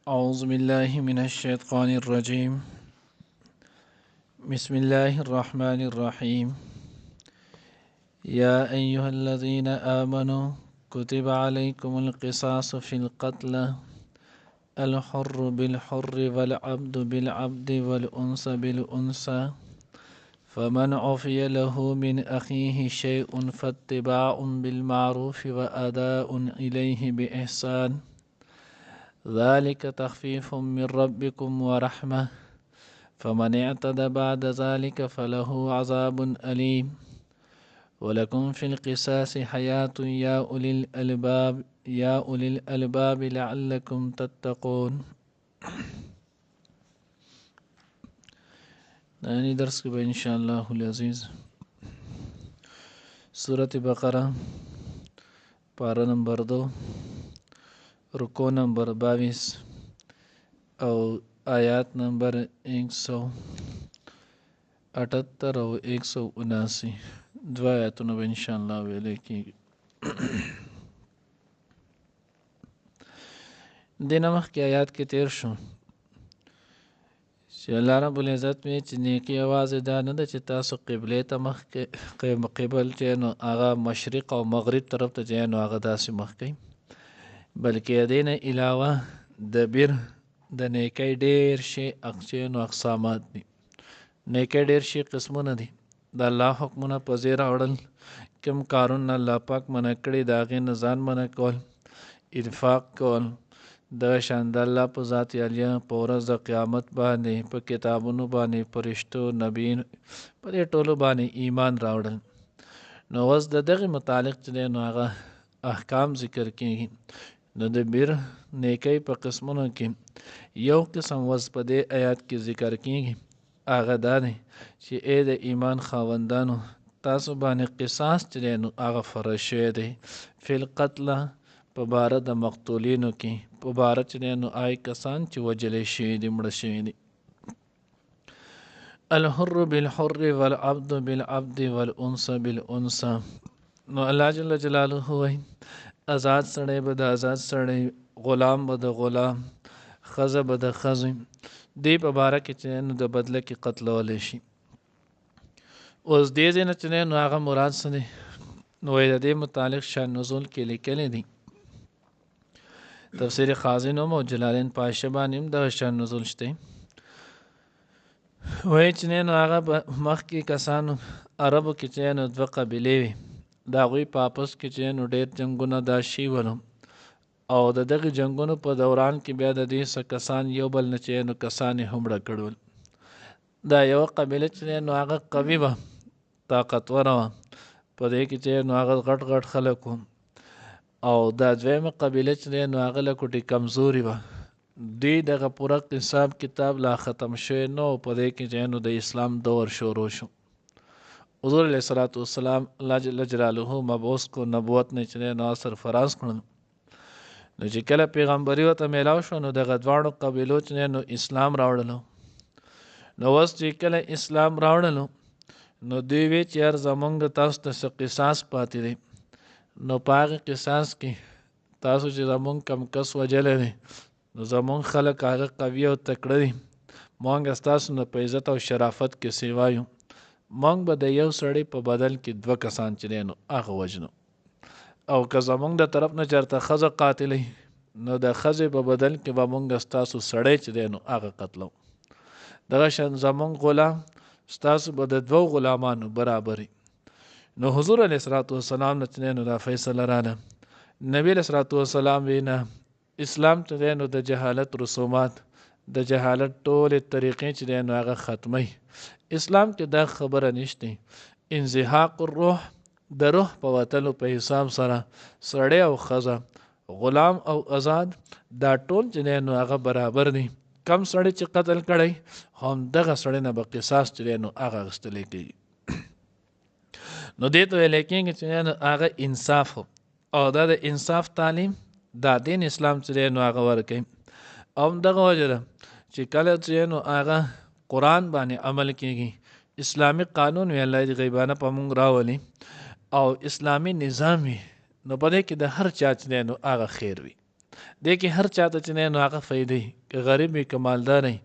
أعوذ بالله من الشيطان الرجيم. بسم الله الرحمن الرحيم. يا أيها الذين آمنوا كتب عليكم القصاص في القتلى الحر بالحر والعبد بالعبد والأنثى بالأنثى فمن عفي له من أخيه شيء فاتباع بالمعروف وأداء إليه بإحسان ذلك تخفيف من ربكم ورحمة فمن اعتدى بعد ذلك فله عذاب أليم ولكم في القصاص حياة يا أولي الألباب لعلكم تتقون. نانی درس کے ان شاء اللہ العزیز سورة بقرہ پارہ نمبر 2 رکو نمبر 22 او آیات نمبر 178 او 179 دو آیاتونه به انشاءالله ویلې کېږي. دینه مخکې آیات کې تیر شو چې الله رب العزت وی چې نیکي یوازې دا نه ده چې تاسو قبلې ته مخکې قبل چې نو هغه مشرق او مغرب طرف ته چې نو هغه داسې مخکې بلکې دې نه علاوه د بر د نیکۍ ډېر شي اقسامات دي. نیکۍ ډېر شي قسمونه دي. د الله حکمونه په ځای راوړل، کوم کارونه الله پاک منع کړي د هغې نه ځان منع کول، انفاق کول، دغه شان د الله په ذات عالیه په ورځ د قیامت باندې، په کتابونو باندې، فرشتو، نبیین، په دې ټولو باندې ایمان راوړل. نو اوس د دغې متعلق چې دی نو هغه احکام ذکر کېږي. نو د بر نیکۍ په قسمونو کې یو قسم وس په دې آیات کې ذکر کېږي، هغه دا دی چې ای د ایمان خاوندانو تاسو باندې قصاص چې دی نو هغه فرض شوی دی فی القتله په باره د مقتولینو کې، په باره چې دی نو هغه کسان چې وجلی شوي دي، مړه شوي دي. الحر بالحر والعبد بالعبد والانثى بالانثى. نو الله جل جلاله وایي آزاد سړی به د آزاد سړی، غلام به د غلام، ښځه به د ښځې، دې په باره کې چې نو د بدله کې قتلولی شي. اوس دې ځای نه چې نو هغه مراد څه دی نو د دې متعلق شان نزول کې لیکلی دی. تفسیر خازن هم او جلالین پاشه باندې هم دغه شان نزول شته. وایي چې نو هغه مخکې کسانو عربو کې چې نو دوه قبیلې وي، د هغوی په آپس کې چې نو ډېر جنګونه دا شوي ولو، او د دغې جنګونو په دوران کې بیا د دې څه کسان یو بل نه چې نو کسان یې هم مړه کړول. دا یوه قبیله چې نو هغه قوي وه، طاقتوره وه، په دې کې چې نو هغه غټ غټ خلک وو، او دا دویمه قبیله چې نو هغه له کوټې کمزوري وه. دوی دغه پوره حساب کتاب لا ختم شوی نو، په دې کې چې نو د اسلام دور شروع شو. حضور علیه الصلاۃ والسلام الله جل جلاله مبعوث کو، نبوت نه چې نو اثر فراز کړل. نو چې کله پیغمبري ورته میلاو شو نو دغه دواړو قبیلو چې نو اسلام راوړلو. نو اوس چې کله اسلام راوړلو نو دوی وی چې هر زمونږ تاسو ته قصاص پاتې دی، نو په هغې قصاص کې تاسو چې زمونږ کم کس وجلی دی نو زمونږ خلک هغه قوي او تکړه دي، مونږ ستاسو نه په عزت او شرافت کې سیوا یو، مونږ به د یو سړي په بدل کې دوه کسان چې دی نو هغه وژنو، او که زمونږ د طرف نه چېرته ښځه قاتلی نو د ښځې په بدل کې به مونږ ستاسو سړی چې دی نو هغه قتلو. دغه شان زمونږ غلام ستاسو به د دوو غلامانو برابري. نو حضور علیه السلام نه چې نو دا فیصله راله. نبی علیه السلام وی نه، اسلام چې دی نو د جهالت رسومات، د جهالت ټولې طریقې چې دی نو هغه ختمی. اسلام کې دا خبره نشته. انزهاق الروح، د روح په وتلو په حساب سره سړی او ښځه، غلام او آزاد، دا ټول چې دی نو هغه برابر دي. کم سړی چې قتل کړی هم دغه سړی نه به قصاص چې دی نو هغه اخیستلی کېږي. نو دې ته ویلی کېږي چې نو هغه انصاف، او دا د انصاف تعلیم دا دین اسلام چې دی نو هغه ورکوي. او همدغه وجه ده چې کله چې نو هغه قرآن باندې عمل کېږي، اسلامي قانون وی الله دې غیبانه په مونږ راولي، او اسلامي نظام وي، نو په دې کې د هر چا چې دی نو هغه خیر وي. دې کې هر چاته چې نو هغه فایدې که غریب وي که مالدار وي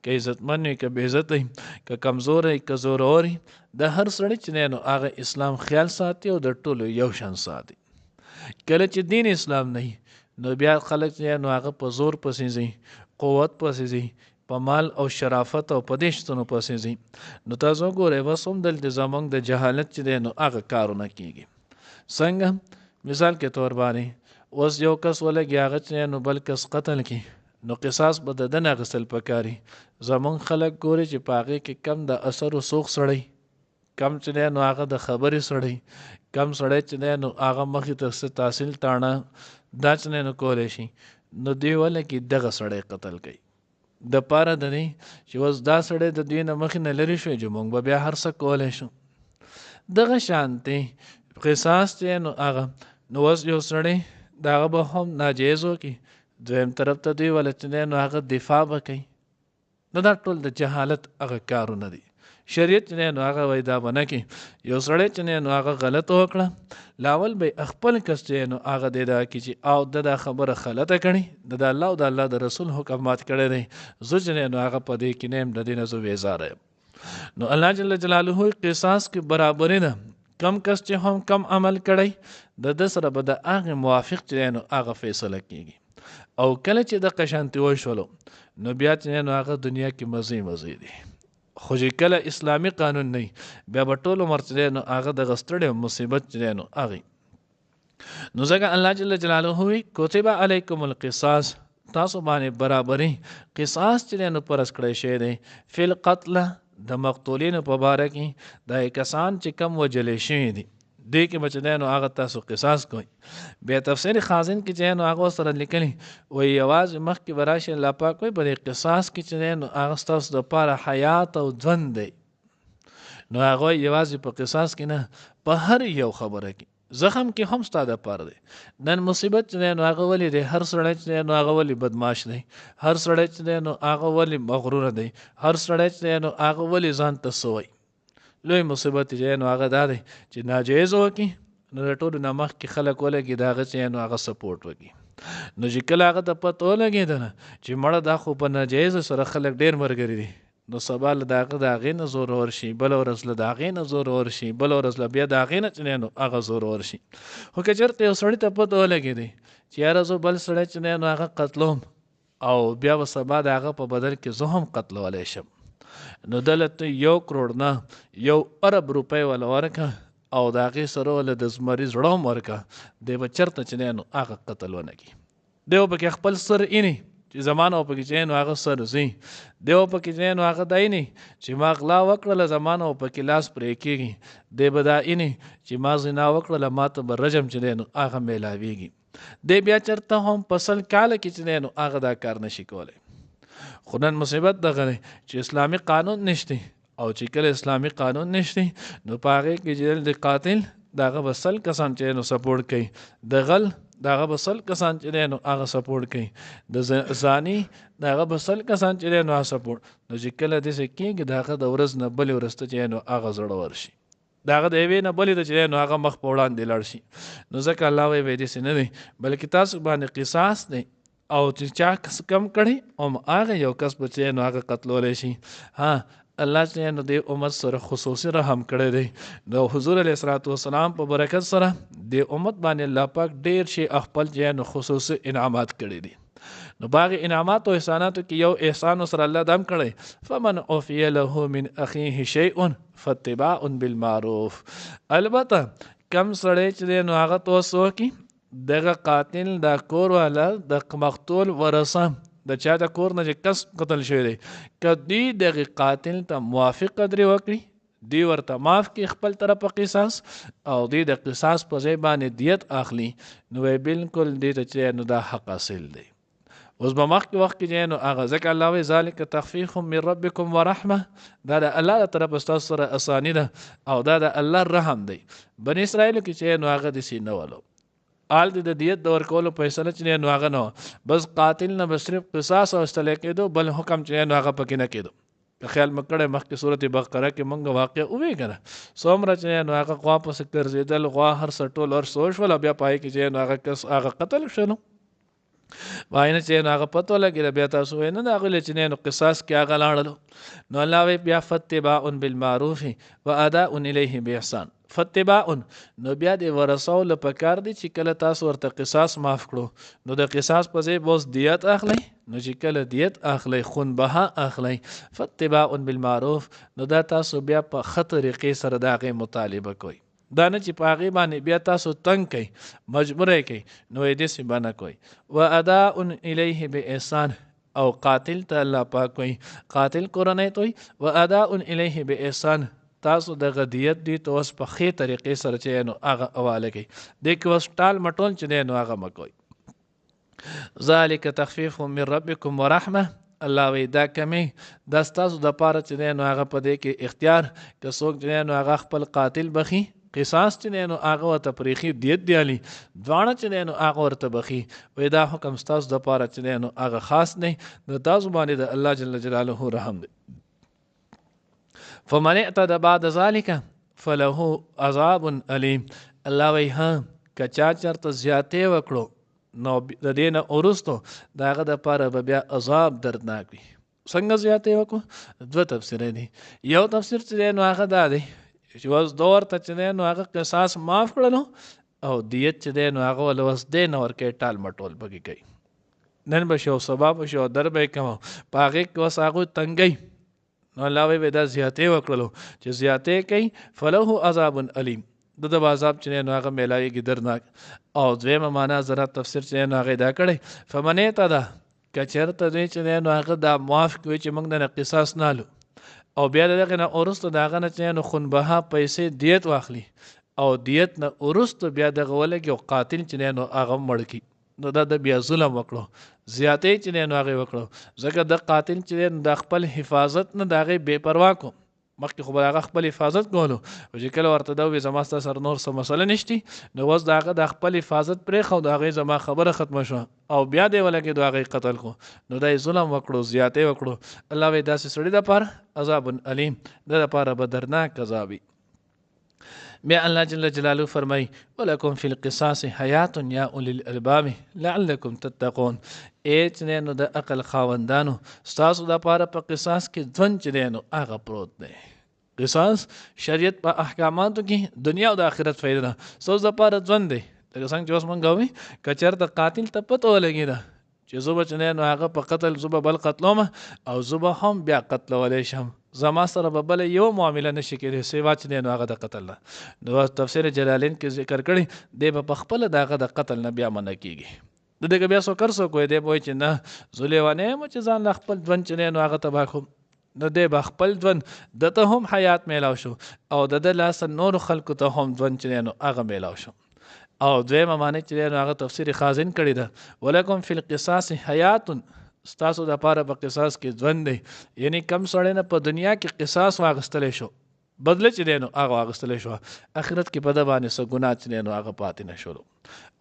که عزتمن وي که بې عزت وي که کمزور وي که زورور وي د هر سړي چې نو هغه اسلام خیال ساتي او د ټولو یو شان ساتي. کله چې دین اسلام نه نو بیا خلک چې نو هغه په زور پسې ځي، قوت پسې ځي، په مال او شرافت او په دې شتونو پسې ځي. نو تاسو ګورئ بس هم دلته زموږ د جهالت چې دی نو هغه کارونه کېږي. څنګه مثال کې طور باندې اوس یو کس ولګي هغه چې نو بل کس قتل کړي نو قصاص به د ده نه اخیستل پکاري. زموږ خلک ګوري چې په هغې کې کم د اثر و سوق سړی، کم چې دی نو هغه د خبرې سړی، کم سړی چې دی نو هغه مخې ته څه تحصیل تاڼه دا چې نو کولی شي نو دوی ولګي دغه سړی قتل کوي د پاره د دی چې اوس دا سړی د دوی نه مخې نه لرې شوی چې موږ به بیا هر څه کولی شو. دغه شانتې قصاص چې نو هغه نو اوس یو سړی د هغه به هم ناجیز وکړي، دویم طرف ته دوی وله چې دی نو هغه دفاع به کوي. نو دا ټول د جهالت هغه کارونه دي. شریعت چې نو هغه وایي دا به نه کړي. یو سړی چې نو هغه غلط وکړه لاول به خپل کس چې نو هغه دی دا کړي چې او د دا خبره غلطه کړي، د الله او د الله د رسول حکم مات کړی دی، زه چې نو هغه په دې کې نه یم د دې نه زه بیزاره یم. نو الله جل جلاله قصاص کې برابري ده. کم کس چې هم کم عمل کړی د ده سره به د هغې موافق چې نو هغه فیصله کېږي. او کله چې د قشانتي وشولو نو بیا چې نو هغه دنیا کې مزې مزې دي. خو چې کله اسلامي قانون نه بیا به ټول عمر چې نو هغه دغه ستړی مصیبت چې نو هغې. نو ځکه الله جل جلاله وایي کتب علیکم القصاص، تاسو باندې برابري قصاص چې نو فرض کړی شوی دی فی القتل د مقتولینو په باره کې دا کسان چې کم وجلې شوي دي دې کې به چې دی نو هغه تاسو قصاص کوئ. بیا تفسیر خازن کې چې نو هغه سره لیکلي وایي یوازې مخکې به راشي الله پاک وایي په دې قصاص کې چې دی نو هغه ستاسو دپاره حیات او ژوند دی. نو هغه یوازې په قصاص کې نه په هر یو خبره کې زخم کې هم ستا دپاره دی. نن مصیبت چې دی نو هغه ولې دی، هر سړی چې دی نو هغه ولې بدماش دی، هر سړی چې دی نو هغه ولې مغروره دی، هر سړی چې دی نو هغه ولې ځان ته څه وایي. لوی مصیبت چې نو هغه دا دی چې ناجایز وکړي نو د ټولو نه مخکې خلک ولګي د هغه چې نو هغه سپورټ وکړي. نو چې کله هغه ته پته ولګېده چې مړه دا خو په ناجایز سره خلک ډېر ملګري دي نو سبا له د هغې نه زور ورشي، بله ورځ له د هغې نه زور ورشي، بله ورځ له بیا د هغې نه چې نو هغه زور ورشي. خو که چېرته یو سړي ته پته ولګېدی چې یاره زه بل سړی چې نو هغه قتلوم او بیا به سبا د هغه په بدل کې زه هم قتلولی شم نو دله ته 1 کروڑ نه 1 ارب روپۍ وله ورکه او د هغې سره وله د زمري زړه هم ورکه، دی به چېرته چې نو هغه قتل ونه کړي. دی به پکې خپل سر اینی چې زمانه او پکې چې نو هغه سر ځي، دی به پکې چې نو هغه دا اینی چې ما غلا وکړله زمانه او پکې لاس پرې کېږي، دی به دا اینی چې ما زنا وکړله ما ته به رجم چې نو هغه میلاویږي. دی بیا چېرته هم په 100 کاله کې چې نو هغه دا کار نشي کولی. خو نن مصیبت دغه دی چې اسلامي قانون نشته او چې کله اسلامي قانون نشته نو په هغې کې چې د قاتل د هغه به 100 کسان چې نو سپورټ کوي، د غل د هغه به 100 کسان چې نو هغه سپورټ کوي، د زاني د هغه به 100 کسان چې نو هغه سپورټ. نو چې کله داسې کېږي د هغه د ورځ نه بلې ورځ ته چې نو هغه زړه ورشي، د هغه د یوې نه بلې ته چې نو هغه مخ په وړاندې لاړ شي. نو ځکه الله وایي داسې نه دی بلکې تاسو باندې قصاص دی او چې چا کس کم کړي او هغه یو کس به چې نو هغه قتلولی شي. ها الله چې نو د امت سره خصوصي رحم کړی دی. د حضور علیه السلام په برکت سره د امت باندې الله پاک ډېر شي خپل چې نو خصوصي انعامات کړي دي. نو باغ انعامات او احساناتو کې یو احسان سره الله دم کړی فمن عفی له من اخیه شیء فاتباع بالمعروف. البته کم سړی چې نو هغه توسو کی دغه قاتل د کور والا د مقتول ورثه د چا د کور نه چې کس قتل شوی دی که دوی دغه قاتل ته موافق قدرې وکړي دوی ورته معاف کړي خپل طرفه قصاص او دوی د قصاص په ځای باندې دیت اخلي نو بالکل دې ته چې نو دا حق حاصل دی. اوس به مخکې وخت کې نو هغه ځکه الله وایي ذلک تخفیف من ربکم ورحمه، دا د الله له طرفه ستاسو سره اساني ده او دا د الله رحم دی. بني اسرائیلو کې چې نو هغه داسې نه ولو آل د دیت د ورکولو فیصله چې نو هغه نه بس قاتل نه به صرف قصاص اوستلی کېدو بل حکم چې نو هغه پکې نه کېدو. که خیال مې کړی مخکې صورت بقره کې مونږ واقع ووی که نه څومره چې نو هغه غوا پسې ګرځېدل غوا هر څه ټول هر څه وشول بیا پای کې چې نو هغه کس هغه قتل شو. نو واینه چې نو هغه پته لګېده بیا تاسو وایئ نه د هغوی چې نه نو قصاص کې هغه لاړلو نو الله وایي بیا فاتباع بالمعروف و اداء الیه باحسان فتباع نو بیا د ورثو پکار دی چې کله تاسو ورته قصاص معاف کړو نو د قصاص په ځای بوس دیت اخلي نو چې کله دیت اخلي خون بها اخلي فتباع بالمعروف نو دا تاسو بیا په ښه طریقې سره د هغې مطالبه کوئ دا نه چې په هغې باندې بیا تاسو تنګ کوئ مجبوره کوئ نو یې داسې به نه کوئ و اداء الیه باحسان او قاتل ته الله پاک وایي قاتل کورنۍ ته وایي و اداء الیه باحسان تاسو د غدیت دی ته اوس په ښې طریقې سره چې نو هغه حواله کوي دې کې اوس ټال مټول چې دی نو هغه مه کوئ ذلک تخفیف من ربکم ورحمه الله وی دا کمی دا ستاسو د پاره چې دی نو هغه په دې کې اختیار که څوک چې دی نو هغه خپل قاتل بخي قصاص چې دی نو هغه ورته پریښي دیت دیالي دواړه چې دی نو هغه ورته بخي وی دا حکم ستاسو د پاره چې دی نو هغه خاص دی د تاسو باندې د الله جل جلاله رحم دی فمن اعتدى بعد ذلك فله عذاب الیم الله وی ها کچا چرته زیاتې وکړو نو د دې نه وروستو د هغه دپاره به بیا عذاب دردناک وي څنګه زیاتې وکړو دوه تفسیرې دي یو تفسیر چې دی نو هغه دا دی چې اوس ده ورته چې دی نو هغه قصاص معاف کړلو او دیت چې دی نو هغه ول اوس دی نه ورکوي ټال مټول پکې کوي نن به شي او سبا به شي او در به یې کوم په هغې کې اوس هغوی تنګوي نو الله وی دا زیاتې وکړلو چې زیاتې کوي فله عذاب الیم د عذاب چې نو هغه میلاویږي درناک او دویمه معنا زره تفسیر چې نو هغې دا کړی فمن اعتدى که چېرته دوی چې نو هغه دا معاف کوي چې موږ نه قصاص نالو او بیا د دغې نه وروسته د هغه نه چې نو خونبها پیسې دیت واخلي او دیت نه وروسته بیا دغه ولګي او قاتل چې نو هغه مړ کړي نو دا د بیا ظلم وکړو زیاتې چې دی نو هغې وکړو ځکه د قاتل چې دی د خپل حفاظت نه د هغې بې پروا کو مخکې خو به هغه خپل حفاظت کولو او چې کله ورته دا ووایي زما ستا سره نور څه مسله نشتي نو اوس د هغه د خپل حفاظت پرېښه او د هغې زما خبره ختمه شوه او بیا دی ولګېدو هغې قتل کړو نو دا یې ظلم وکړو زیاتې وکړو الله وایي داسې سړي دپاره عذاب علیم د دپاره به دردناک عذاب وي بیا الله جل جلاله فرمای ولکم فی القصاص حیات یا اولی الالباب لعلکم تتقون ایچ نه نو د عقل خاوندانو ستاسو د پاره په قصاص کې ځون چې دی نو هغه پروت دی قصاص شریعت په احکاماتو کې دنیا او د آخرت فایده ده ستاسو د پاره ځون دی لکه څنګه چې اوس مونږ وایو که چېرته قاتل ته پته ولګېده چې زه به چې نه نو هغه په قتل زه به بل قتلوم او زه به هم بیا قتلولی شم زما سره به بله یو معامله نشي کېدی سوا چې دی نو هغه د قتل نه نو تفسیر جلالین کې ذکر کړی دی به په خپله د هغه د قتل نه بیا منع کېږي د دغه بیا څوک هر څوک وایي دی به وایي چې نه زه لیونی یم چې ځان له خپل ژوند چې دی نو هغه تباه کړم نو دی به خپل ژوند دته هم حیات میلاو شو او د ده لاسه نورو خلکو ته هم ژوند چې دی نو هغه میلاو شو او دویمه معنی چې دی نو هغه تفسیر خازن کړی ده ولکم فی القصاص حیات ستاسو د پاره په قصاص کې ژوند دی یعنی کم سړی نه په دنیا کې قصاص واغستلی شو بدله چې دی نو هغه واغستلی شو آخرت کې په ده باندې څه ګناه چې دی نو هغه پاتې نه شولو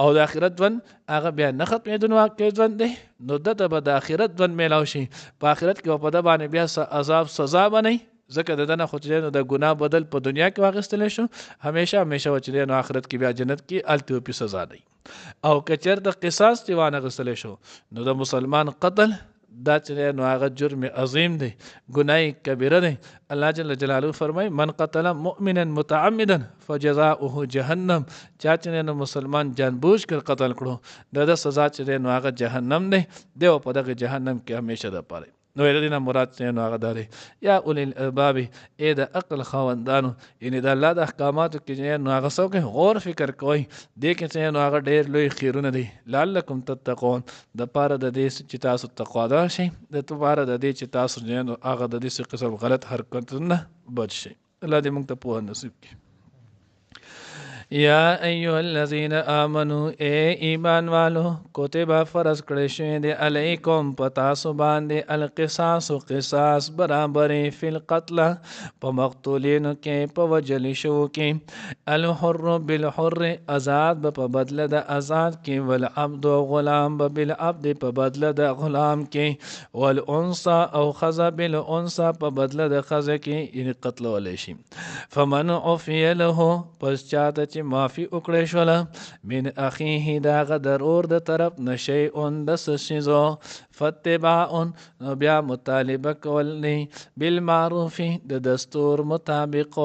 او د آخرت ژوند هغه بیا نه ختمېدونکی ژوند دی نو ده ته به د آخرت ژوند میلاو شي په آخرت کې به په ده باندې بیا څه عذاب سزا به نه ځکه د ده نه خو چې نو د ګناه بدل په دنیا کې واخیستلی شو همیشه به چې دی نو آخرت کې بیا جنت کې هلته به پې سزا دی او که چېرته قصاص چې وانخیستلی شو نو د مسلمان قتل دا چې دی نو هغه جرم عظیم دی ګناه کبیره دی الله جل جلاله فرمایي من قتل مؤمنا متعمدا فجزاؤه جهنم چا چې نو مسلمان جانبوج کر قتل کړو د ده سزا چې دی نو هغه جهنم دی دی په دغه جهنم کې همیشه دپاره نو د دې نه مراد چې نو هغه دا دی یا اولی الالباب ای د عقل خاوندانو یعنی د الله د احکاماتو کې چې نو هغه څوک غور فکر کوئ دې کې چې نو هغه ډېر لوی خیرونه دی لعلکم تتقون دپاره د دې چې تاسو تقوادار شئ دپاره د دې چې تاسو نو هغه د دې قسم غلط حرکتونه بچ شئ الله دې موږ ته پوهه نصیب کړي یا ایها الذین آمنوا اے ایمان والو کتب فرض کړی شوی دی علیکم په تاسو باندې القصاص قصاص برابرې فی القتل په مقتولینو کې په وجلې شو کې الحر بالحر آزاد به په بدله د آزاد کې والعبد غلام به بالعبد په بدله د غلام کې والانثى او خزه بالانثى په بدله د خزه کې یعنی قتلولی شي فمن عفی له پس چاته چې چې معافي وکړی شوله من اخیه د هغه ضرور د طرف نه شیئن د څه شیزو فاتباع نو بیا مطالبه کول دی بالمعروف د دستور مطابق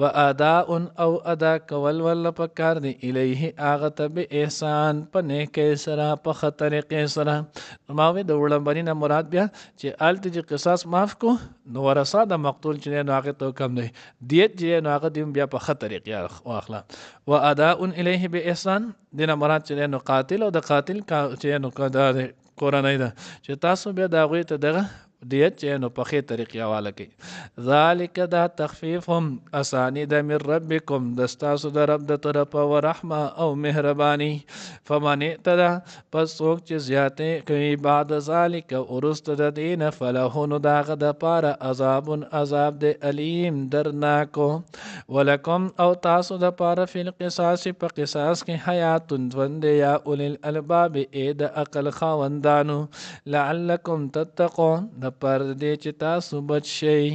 و اداء او ادا کول ول پکار دی الیه هغه ته به احسان په نیکۍ سره په ښه طریقې سره ماوی د وړاندې نه مراد بیا چې الته چې قصاص معاف کو نو ورثه د مقتول چې نو هغه ته کم دی دیت چې نو هغه بیا په ښه طریقې واخلا و اداء الیه باحسان دینه مراد چې نو قاتل او د قاتل چې نو کدا کورنۍ ده چې تاسو بیا دا غوي ته دغه دیت چې نو په ښه طریقې حواله کوي ذالک دا تخفیفهم اسانی د من ربکم دستاسو د رب د طرف او رحمه او مهربانی فمن اعتدى پس څوک چې زیاتې کوي بعد ذالک ورست د دین فله نو داغه د پاره عذاب د علیم درناکو ولکم او تاسو د پاره فی القصاص په قصاص کې حیات ژوند یا اول الالباب د عقل خاوندانو لعلکم تتقون د پر دې چې تاسو بچ شئ